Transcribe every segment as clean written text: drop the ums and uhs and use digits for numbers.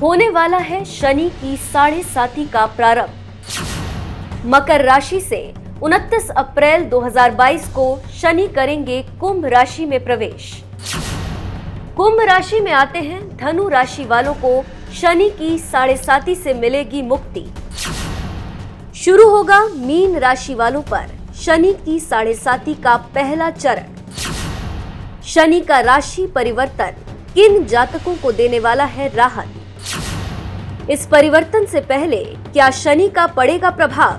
होने वाला है शनि की साढ़े साती का प्रारंभ। मकर राशि से 29 अप्रैल 2022 को शनि करेंगे कुंभ राशि में प्रवेश। कुंभ राशि में आते हैं धनु राशि वालों को शनि की साढ़े साती से मिलेगी मुक्ति। शुरू होगा मीन राशि वालों पर शनि की साढ़े साती का पहला चरण। शनि का राशि परिवर्तन किन जातकों को देने वाला है राहत? इस परिवर्तन से पहले क्या शनि का पड़ेगा प्रभाव?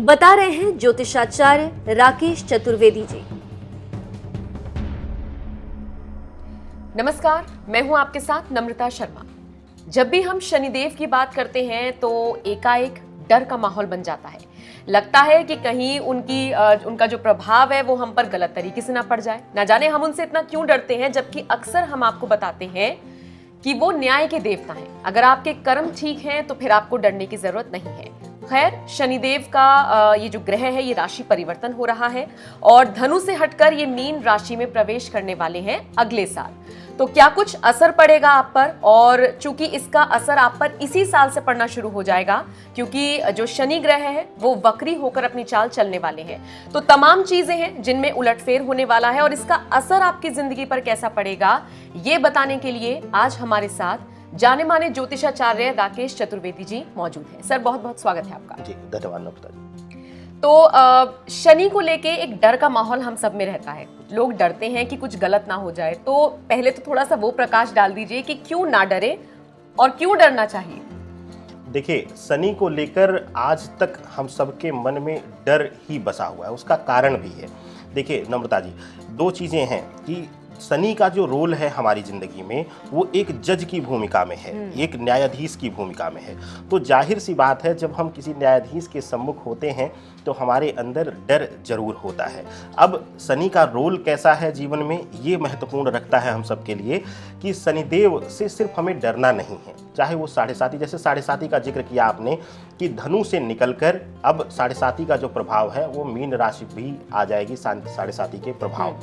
बता रहे हैं ज्योतिषाचार्य राकेश चतुर्वेदी जी। नमस्कार, मैं हूं आपके साथ नम्रता शर्मा। जब भी हम शनिदेव की बात करते हैं तो एकाएक डर का माहौल बन जाता है। लगता है कि कहीं उनका जो प्रभाव है वो हम पर गलत तरीके से ना पड़ जाए। ना जाने हम उनसे इतना क्यों डरते हैं, जबकि अक्सर हम आपको बताते हैं कि वो न्याय के देवता हैं। अगर आपके कर्म ठीक हैं तो फिर आपको डरने की जरूरत नहीं है। खैर, शनिदेव का ये जो ग्रह है ये राशि परिवर्तन हो रहा है और धनु से हटकर ये मीन राशि में प्रवेश करने वाले हैं अगले साल। तो क्या कुछ असर पड़ेगा आप पर? और चूंकि इसका असर आप पर इसी साल से पड़ना शुरू हो जाएगा, क्योंकि जो शनि ग्रह है वो वक्री होकर अपनी चाल चलने वाले हैं। तो तमाम चीजें हैं जिनमें उलटफेर होने वाला है और इसका असर आपकी जिंदगी पर कैसा पड़ेगा ये बताने के लिए आज हमारे साथ जाने माने ज्योतिषाचार्य राकेश चतुर्वेदी जी मौजूद हैं। सर, बहुत बहुत स्वागत है आपका। जी, धन्यवाद नम्रता जी। तो शनि को लेके एक डर का माहौल हम सब में रहता है। लोग डरते हैं कि कुछ गलत ना हो जाए। तो पहले तो थोड़ा सा वो प्रकाश डाल दीजिए कि क्यों ना डरे और क्यों डरना चाहिए। देखिए, शनि को लेकर आज तक हम सबके मन में डर ही बसा हुआ है। उसका कारण भी है। देखिए नम्रता जी, दो चीजें हैं कि शनि का जो रोल है हमारी जिंदगी में वो एक जज की भूमिका में है, एक न्यायाधीश की भूमिका में है। तो जाहिर सी बात है, जब हम किसी न्यायाधीश के सम्मुख होते हैं तो हमारे अंदर डर जरूर होता है। अब शनि का रोल कैसा है जीवन में, ये महत्वपूर्ण रखता है हम सब के लिए कि शनिदेव से सिर्फ हमें डरना नहीं है। चाहे वो साढ़े साती, जैसे साढ़े साती का जिक्र किया आपने कि धनु से निकलकर अब साढ़े साती का जो प्रभाव है वो मीन राशि भी आ जाएगी साढ़े साती के प्रभाव।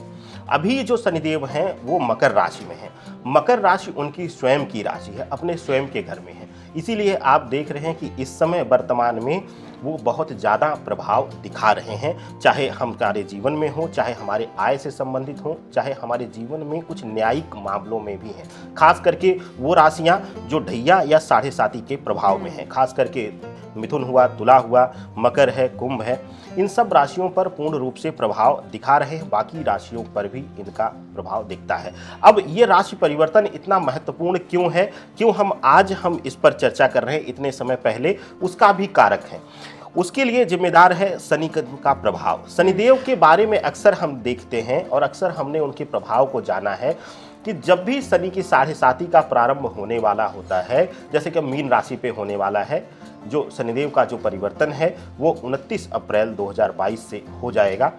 अभी जो शनिदेव हैं वो मकर राशि में है। मकर राशि उनकी स्वयं की राशि है, अपने स्वयं के घर में है। इसीलिए आप देख रहे हैं कि इस समय वर्तमान में वो बहुत ज़्यादा प्रभाव दिखा रहे हैं, चाहे हमारे जीवन में हो, चाहे हमारे आय से संबंधित हो, चाहे हमारे जीवन में कुछ न्यायिक मामलों में भी हैं। खास करके वो राशियां जो ढैया या साढ़े साती के प्रभाव में हैं, खास करके मिथुन हुआ, तुला हुआ, मकर है, कुंभ है, इन सब राशियों पर पूर्ण रूप से प्रभाव दिखा रहे हैं। बाकी राशियों पर भी इनका प्रभाव दिखता है। अब ये राशि परिवर्तन इतना महत्वपूर्ण क्यों है, क्यों हम इस पर चर्चा कर रहे हैं इतने समय पहले, उसका भी कारक है। उसके लिए जिम्मेदार है शनि का प्रभाव। शनिदेव के बारे में अक्सर हम देखते हैं और अक्सर हमने उनके प्रभाव को जाना है कि जब भी शनि की साढ़े साती का प्रारंभ होने वाला होता है, जैसे कि मीन राशि पे होने वाला है, जो शनिदेव का जो परिवर्तन है वो 29 अप्रैल 2022 से हो जाएगा।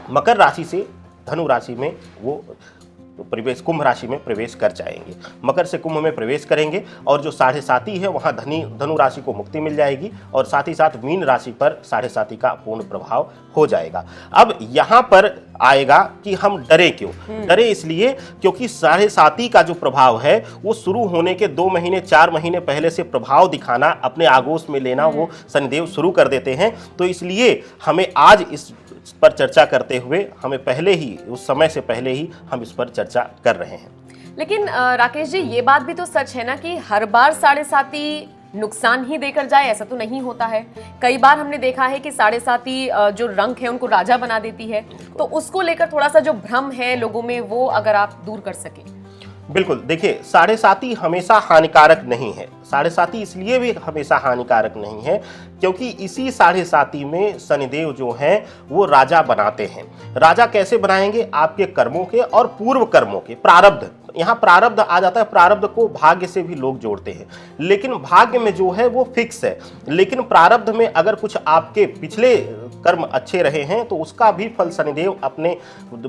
मकर राशि से धनु राशि में वो प्रवेश, कुंभ राशि में प्रवेश कर जाएंगे। मकर से कुंभ में प्रवेश करेंगे और जो साढ़े साती है वहाँ धनु राशि को मुक्ति मिल जाएगी और साथ ही साथ मीन राशि पर साढ़े साती का पूर्ण प्रभाव हो जाएगा। अब यहाँ पर आएगा कि हम डरे क्यों? डरे इसलिए क्योंकि साढ़े साती का जो प्रभाव है वो शुरू होने के 2 महीने 4 महीने पहले से प्रभाव दिखाना, अपने आगोश में लेना वो शनिदेव शुरू कर देते हैं। तो इसलिए हमें आज इस पर चर्चा करते हुए हमें पहले ही, उस समय से पहले ही हम इस पर चर्चा कर रहे हैं। लेकिन राकेश जी, ये बात भी तो सच है ना कि हर बार साढ़े साती नुकसान ही देकर जाए, ऐसा तो नहीं होता है। कई बार हमने देखा है कि साढ़े साती जो रंग है उनको राजा बना देती है। तो उसको लेकर थोड़ा सा जो भ्रम है लोगों में वो अगर आप दूर कर सके। बिल्कुल, देखिए, साढ़े साती हमेशा हानिकारक नहीं है। साढ़े साती इसलिए भी हमेशा हानिकारक नहीं है क्योंकि इसी साढ़े साती में शनिदेव जो हैं वो राजा बनाते हैं। राजा कैसे बनाएंगे? आपके कर्मों के और पूर्व कर्मों के, प्रारब्ध। यहाँ प्रारब्ध आ जाता है। प्रारब्ध को भाग्य से भी लोग जोड़ते हैं, लेकिन भाग्य में जो है वो फिक्स है। लेकिन प्रारब्ध में अगर कुछ आपके पिछले कर्म अच्छे रहे हैं तो उसका भी फल शनिदेव अपने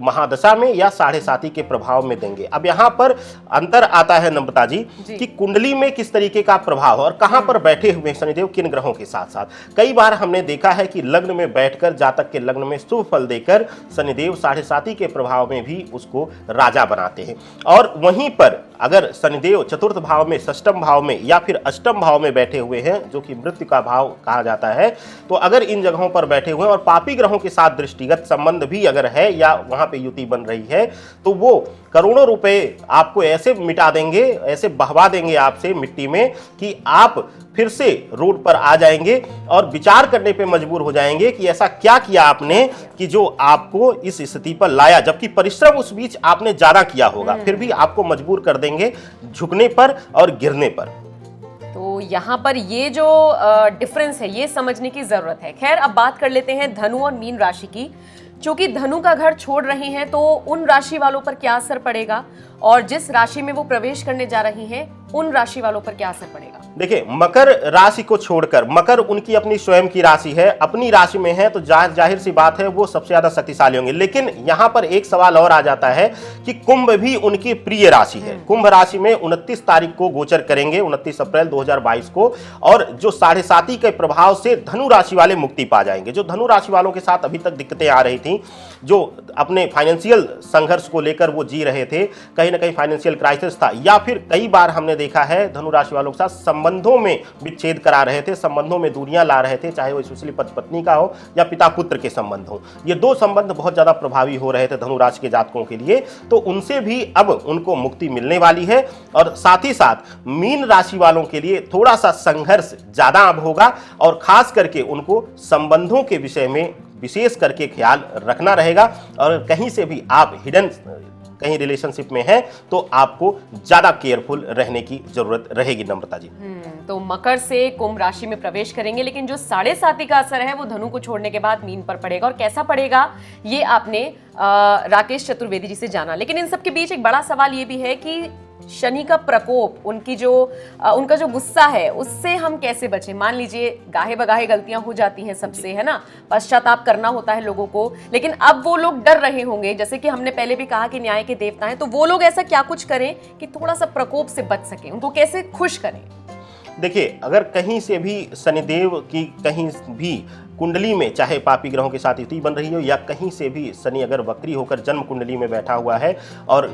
महादशा में या साढ़े साती के प्रभाव में देंगे। अब यहाँ पर अंतर आता है नम्रता जी कि कुंडली में किस तरीके का प्रभाव और कहाँ पर बैठे हुए शनिदेव किन ग्रहों के साथ साथ। कई बार हमने देखा है कि लग्न में बैठकर, जातक के लग्न में शुभ फल देकर शनिदेव साढ़े साती के प्रभाव में भी उसको राजा बनाते हैं। और वहीं पर अगर शनिदेव चतुर्थ भाव में, षष्ठम भाव में या फिर अष्टम भाव में बैठे हुए हैं, जो कि मृत्यु का भाव कहा जाता है, तो अगर इन जगहों पर बैठे हुए हैं और पापी ग्रहों के साथ दृष्टिगत संबंध भी अगर है या वहां पे युति बन रही है, तो वो करोड़ों रुपए आपको ऐसे मिटा देंगे, ऐसे बहवा देंगे आपसे मिट्टी में कि आप फिर से रोड पर आ जाएंगे और विचार करने पे मजबूर हो जाएंगे कि ऐसा क्या किया आपने कि जो आपको इस स्थिति पर लाया, जबकि परिश्रम उस बीच आपने ज्यादा किया होगा, फिर भी आपको मजबूर कर देंगे झुकने पर और गिरने पर। तो यहाँ पर ये जो डिफरेंस है ये समझने की जरूरत है। खैर, अब बात कर लेते हैं धनु और मीन राशि की। चूंकि धनु का घर छोड़ रही हैं तो उन राशि वालों पर क्या असर पड़ेगा, और जिस राशि में वो प्रवेश करने जा रही हैं उन राशि वालों पर क्या असर पड़ेगा? देखिए, मकर राशि को छोड़कर, मकर उनकी अपनी स्वयं की राशि है, अपनी राशि में है, तो जाहिर सी बात है वो सबसे ज्यादा शक्तिशाली होंगे। लेकिन यहां पर एक सवाल और आ जाता है कि कुंभ भी उनकी प्रिय राशि है। कुंभ राशि में 29 तारीख को गोचर करेंगे, 29 अप्रैल 2022 को, और जो 7.5 के प्रभाव से धनु राशि वाले मुक्ति पा जाएंगे। जो धनु राशि वालों के साथ अभी तक दिक्कतें आ रही थी, जो अपने फाइनेंशियल संघर्ष को लेकर वो जी रहे थे, कहीं ना कहीं फाइनेंशियल क्राइसिस था, या फिर कई बार हमने देखा है धनु राशि वालों के साथ संबंधों में विच्छेद करा रहे थे, संबंधों में दूरियां ला रहे थे, चाहे वो स्पेशली पति पत्नी का हो या पिता पुत्र के संबंध हो। ये दो संबंध बहुत ज्यादा प्रभावी हो रहे थे धनु राशि के जातकों के लिए, तो उनसे भी अब उनको मुक्ति मिलने वाली है। और साथ ही साथ मीन राशि वालों के लिए थोड़ा सा संघर्ष ज्यादा अब होगा, और खास करके उनको संबंधों के विषय में विशेष करके ख्याल रखना रहेगा। और कहीं से भी आप हिडन कहीं रिलेशनशिप में है तो आपको ज्यादा केयरफुल रहने की जरूरत रहेगी नम्रता जी। तो मकर से कुंभ राशि में प्रवेश करेंगे, लेकिन जो 7.5 का असर है वो धनु को छोड़ने के बाद मीन पर पड़ेगा। और कैसा पड़ेगा ये आपने राकेश चतुर्वेदी जी से जाना। लेकिन इन सब के बीच एक बड़ा सवाल ये भी है कि शनि का प्रकोप, उनका जो गुस्सा है उससे हम कैसे बचें? मान लीजिए गाहे बगाहे गलतियां हो जाती हैं सबसे, है ना, पश्चाताप करना होता है लोगों को, लेकिन अब वो लोग डर रहे होंगे, जैसे कि हमने पहले भी कहा कि न्याय के देवता हैं, तो वो लोग ऐसा क्या कुछ करें कि थोड़ा सा प्रकोप से बच सके, उनको कैसे खुश करें? देखिए, अगर कहीं से भी शनिदेव की कहीं भी कुंडली में, चाहे पापी ग्रहों के साथ युति बन रही हो या कहीं से भी शनि अगर वक्री होकर जन्म कुंडली में बैठा हुआ है और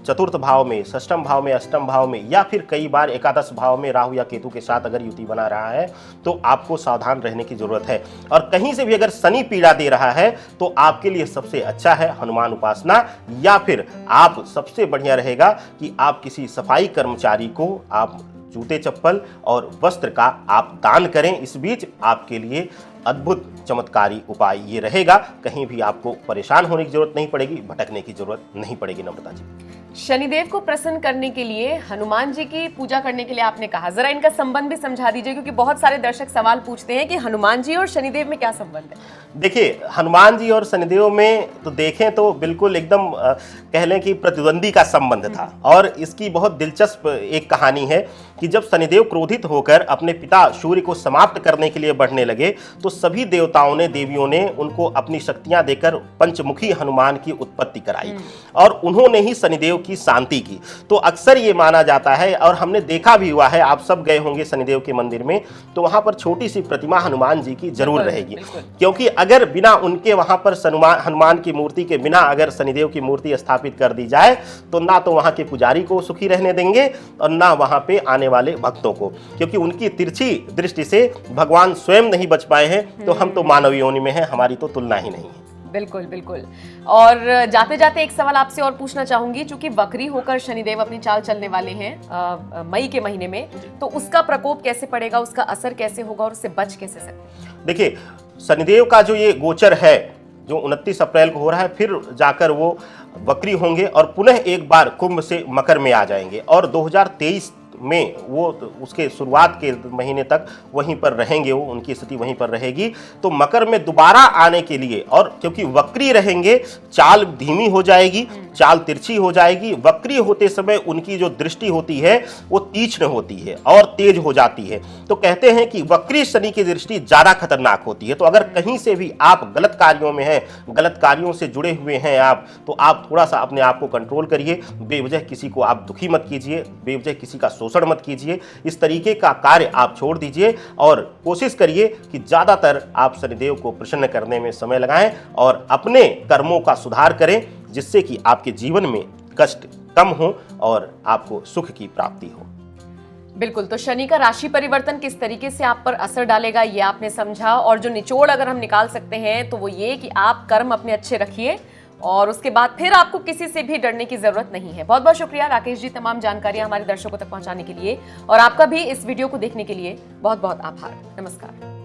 चतुर्थ भाव में, षष्ठम भाव में, अष्टम भाव में या फिर कई बार एकादश भाव में राहु या केतु के साथ अगर युति बना रहा है, तो आपको सावधान रहने की जरूरत है। और कहीं से भी अगर शनि पीड़ा दे रहा है तो आपके लिए सबसे अच्छा है हनुमान उपासना, या फिर आप सबसे बढ़िया रहेगा कि आप किसी सफाई कर्मचारी को आप जूते चप्पल और वस्त्र का आप दान करें। इस बीच आपके लिए अद्भुत चमत्कारी उपाय ये रहेगा, कहीं भी आपको परेशान होने की जरूरत नहीं पड़ेगी, भटकने की जरूरत नहीं पड़ेगी नम्रता जी। शनिदेव को प्रसन्न करने के लिए हनुमान जी की पूजा करने के लिए आपने कहा, जरा इनका संबंध भी समझा दीजिए, क्योंकि बहुत सारे दर्शक सवाल पूछते हैं कि हनुमान जी और शनिदेव में क्या संबंध है? देखिए, हनुमान जी और शनिदेव में तो देखें तो बिल्कुल एकदम कह लें कि प्रतिद्वंदी का संबंध था। और इसकी बहुत दिलचस्प एक कहानी है कि जब शनिदेव क्रोधित होकर अपने पिता सूर्य को समाप्त करने के लिए बढ़ने लगे, तो सभी देवताओं ने, देवियों ने उनको अपनी शक्तियां देकर पंचमुखी हनुमान की उत्पत्ति कराई और उन्होंने ही शनिदेव की शांति की। तो अक्सर ये माना जाता है, और हमने देखा भी हुआ है, आप सब गए होंगे शनिदेव के मंदिर में, तो वहां पर छोटी सी प्रतिमा हनुमान जी की जरूर रहेगी, क्योंकि अगर बिना उनके वहां पर हनुमान की मूर्ति के बिना अगर शनिदेव की मूर्ति स्थापित कर दी जाए, तो ना तो वहां के पुजारी को सुखी रहने देंगे और ना वहां पे आने वाले भक्तों को, क्योंकि उनकी तिरछी दृष्टि से भगवान स्वयं नहीं बच पाए हैं, तो हम तो मानव योनि में हैं, हमारी तो तुलना ही नहीं है। बिल्कुल बिल्कुल। और जाते जाते एक सवाल आपसे और पूछना चाहूंगी, चूंकि वक्री होकर शनिदेव अपनी चाल चलने वाले हैं मई के महीने में, तो उसका प्रकोप कैसे पड़ेगा, उसका असर कैसे होगा और उससे बच कैसे सकते? देखिए, शनिदेव का जो ये गोचर है जो 29 अप्रैल को हो रहा है, फिर जाकर वो वक्री होंगे और पुनः एक बार कुंभ से मकर में आ जाएंगे, और 2023 में वो उसके शुरुआत के महीने तक वहीं पर रहेंगे, वो उनकी स्थिति वहीं पर रहेगी। तो मकर में दोबारा आने के लिए, और क्योंकि वक्री रहेंगे, चाल धीमी हो जाएगी, चाल तिरछी हो जाएगी। वक्री होते समय उनकी जो दृष्टि होती है वो तीक्ष्ण होती है और तेज हो जाती है। तो कहते हैं कि वक्री शनि की दृष्टि ज्यादा खतरनाक होती है। तो अगर कहीं से भी आप गलत कार्यों में हैं, गलत कार्यों से जुड़े हुए हैं आप, तो आप थोड़ा सा अपने आप को कंट्रोल करिए। बेवजह किसी को आप दुखी मत कीजिए, बेवजह किसी का शोषण मत कीजिए। इस तरीके का कार्य आप छोड़ दीजिए और कोशिश करिए कि ज्यादातर आप शनिदेव को प्रसन्न करने में समय लगाएं और अपने कर्मों का सुधार करें, जिससे कि आपके जीवन में कष्ट कम हो और आपको सुख की प्राप्ति हो। बिल्कुल, तो शनि का राशि परिवर्तन किस तरीके से आप पर असर डालेगा ये आपने समझा, और जो निचोड़ अगर हम निकाल सकते हैं तो वो ये कि आप कर्म अपने अच्छे रखिए और उसके बाद फिर आपको किसी से भी डरने की जरूरत नहीं है। बहुत बहुत शुक्रिया राकेश जी, तमाम जानकारियां हमारे दर्शकों तक पहुंचाने के लिए, और आपका भी इस वीडियो को देखने के लिए बहुत बहुत आभार। नमस्कार।